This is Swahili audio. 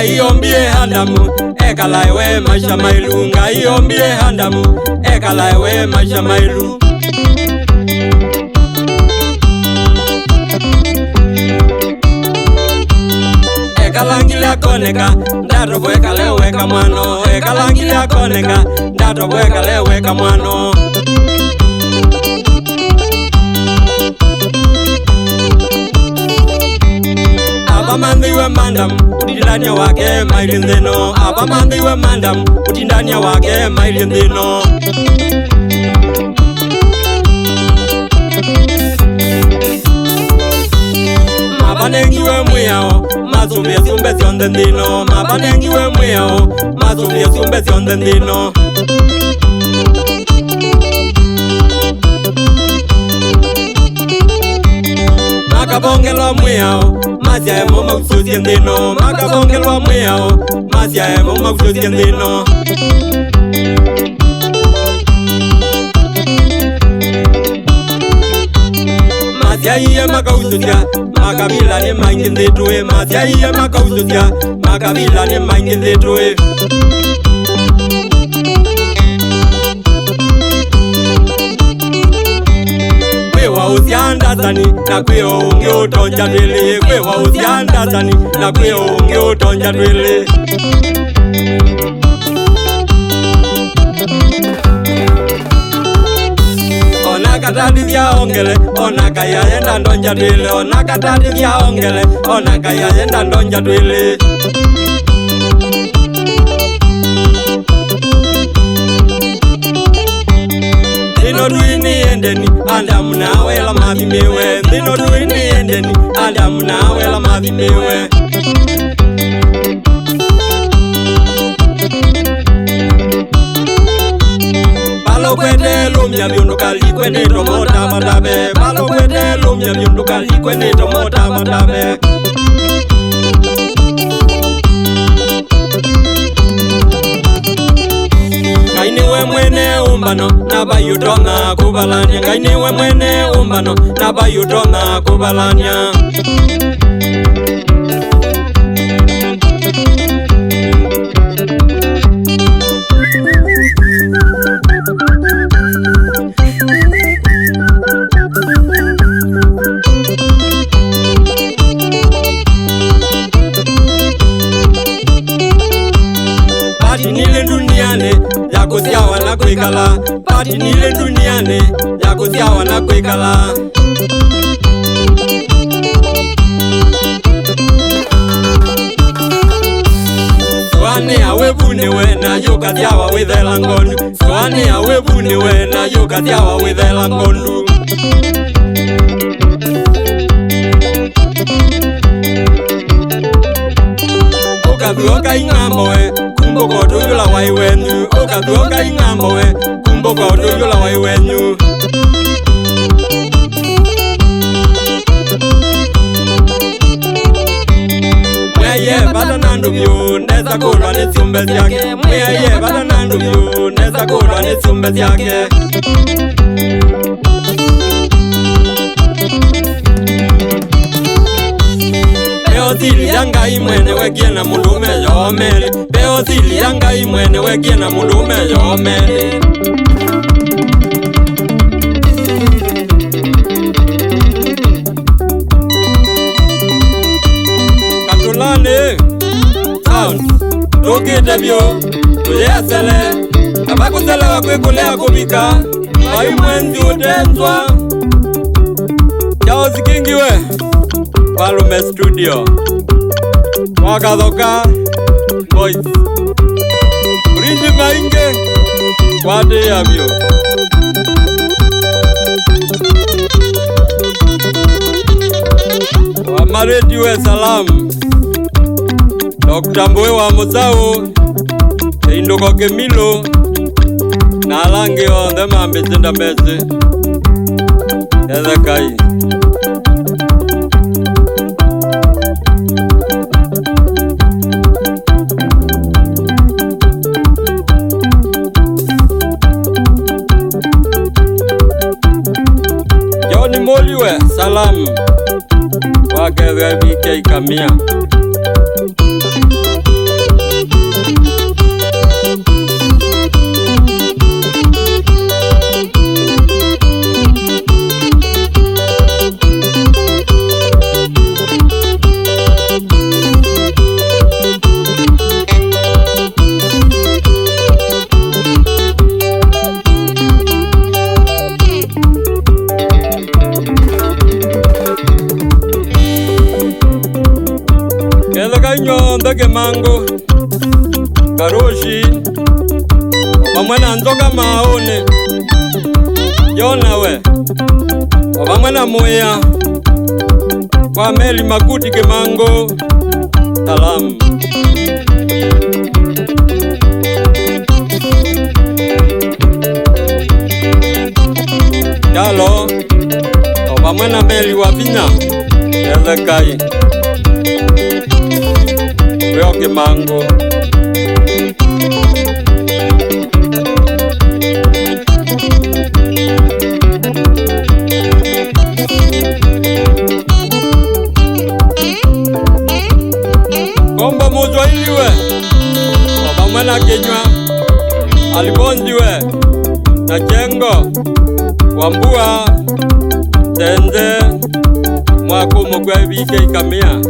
ngai ombie handamu ekala ewe maisha mailu ngai ombie handamu ekala ewe maisha mailu Ekalangila koneka ndato bweka lewe kamwano ekalangila koneka ndato bweka lewe kamwano Abamandhiwe mandam utindania wake mailindino Abamandhiwe mandam utindania wake mailindino Mabanengiwe mwiyao mazumbi sumbe siondendino Mabanengiwe mwiyao mazumbi sumbe siondendino Makabongelwa mwiyao Mazia emo makususi endino Makabongelwa mwiyao Mazia emo makususi endino Mazia iye makaususia Makabila ni maingi ndetue Mazia iye makaususia Makabila ni maingi ndetue Kwewa usiandazani na kweo unge utonja twele Kwewa usiandazani na kweo unge utonja twele Onakatadi vya ongele Onakaya yenda ndonja twele Onakatadi vya ongele Onakaya yenda ndonja twele Ndino duini endeni Andamu na wela mavimewe Ndino duini endeni Andamu na wela mavimewe Palo kwete lumya vyundu kali kwene tomota matabe Palo kwete lumya vyundu kali kwene tomota matabe Ngainiwe mwene umbano nabayutonga kubalanya Ngainiwe mwene umbano nabayutonga kubalanya Pati nile duniane ya kusiawa na kuikala Pati nile duniane ya kusiawa na kuikala Swane awebuniwe na yuka siawa withela ngondu Swane awebuniwe na yuka siawa withela ngondu Ukathuoka ing'amboe kumbuko tuyula wai wenyu Ukathuoka ing'amboe kumbuko tuyula wai wenyu Mweye bata nandu vyu neza kulwa ni sumbe syake Mweye bata nandu vyu neza kulwa ni sumbe syake Beozili yanga imwene wekie na mulume yomeli Beozili yanga imwene wekie na mulume yomeli Katulane Sound Tukite vyo Tuyesele Abakusele wakwikulea kubika Waimwenzi utenzwa Chao zikingiwe Palume Studio Wakathoka Voice Bridge mainge Wate yavyo Wamarediwe salamu Dr. Mbowe wa Muzao Induko Kemilo Na alangi o Ndema ambizenda mezi Eza kai Moliwe salamu Wake VK Kamia wege mango karoshi pamwe na nzoka maone yona we pamwe na moya kwa meli makuti ke mango salamu yalo pamwe na meli wa vina yazakai weo ke mango kombo muzwailiwe pamwe na kenywa alibondiwe na chengo wambua tenze mwako mokwe bike ikamia